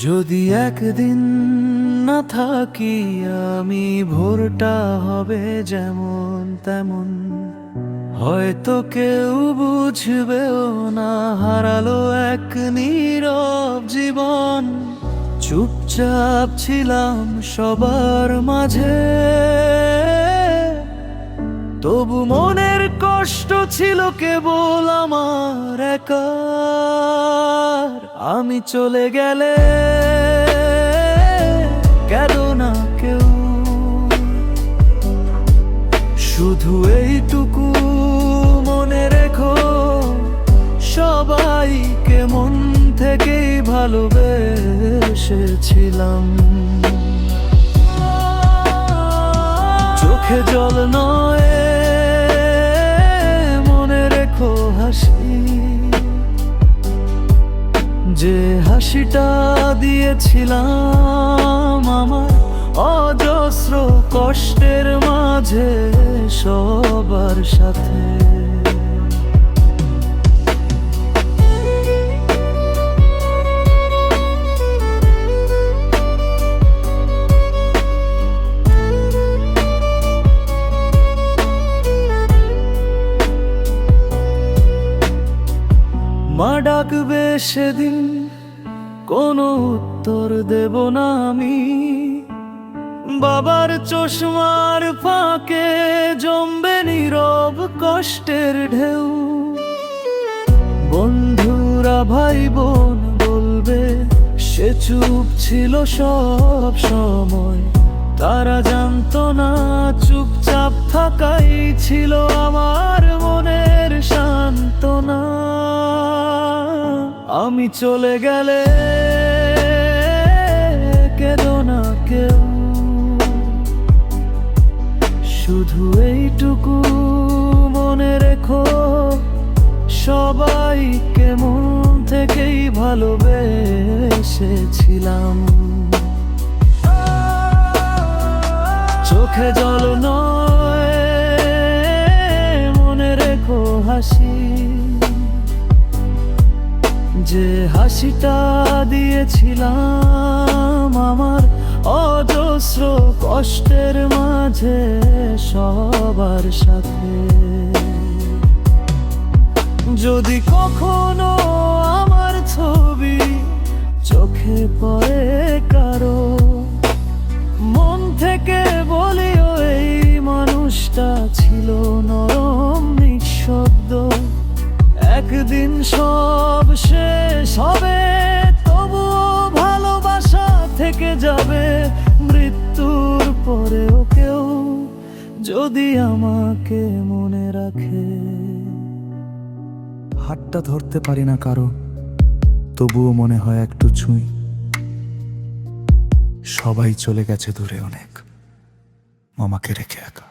যদি একদিন না থাকি আমি, ভোরটা হবে যেমন তেমন। হয়তো কেউ বুঝবেও না, হারালো এক নীরব জীবন। চুপচাপ ছিলাম সবার মাঝে, তবু মনের কষ্ট ছিল কেবল আমার একার। আমি চলে গেলে কেঁদো না কেউ, শুধু এইটুকু মনে রেখো, সবাইকে মন থেকেই ভালোবেসেছিলাম। চোখে জল নয়, মনে রেখো হাসি, যে হাসিটা দিয়েছিলাম আমার অজস্র কষ্টের মাঝে সবার সাথে। মা ডাকবে সেদিন, কোনো উত্তর দেব না আমি। বাবার চশমার ফাঁকে জমবে নীরব কষ্টের ঢেউ। বন্ধুরা ভাই বোন বলবে সে চুপ ছিল সব সময়। তারা জানতো না চুপচাপ থাকাই ছিল আমার মনের সান্ত্বনা। আমি চলে গেলে কেঁদো না কেউ, শুধু এইটুকু মনে রেখো, সবাইকে মন থেকেই ভালোবেসেছিলাম। চোখে জল নয়, মনে রেখো হাসি, যে হাসিটা দিয়েছিলাম আমার অজস্র কষ্টের মাঝে সবার সাথে। যদি কখনো আমার ছবি চোখে পড়ে কারো, মন থেকে বলিও এই মানুষটা ছিল নরম নিঃশব্দ। একদিন সব শেষ হবে, তবুও ভালোবাসা থেকে যাবে মৃত্যুর পরেও কেউ যদি আমাকে মনে রাখে। হাতটা ধরতে পারি না কারো, তবুও মনে হয় একটু ছুঁই। সবাই চলে গেছে দূরে অনেক, মামাকে রেখে একা।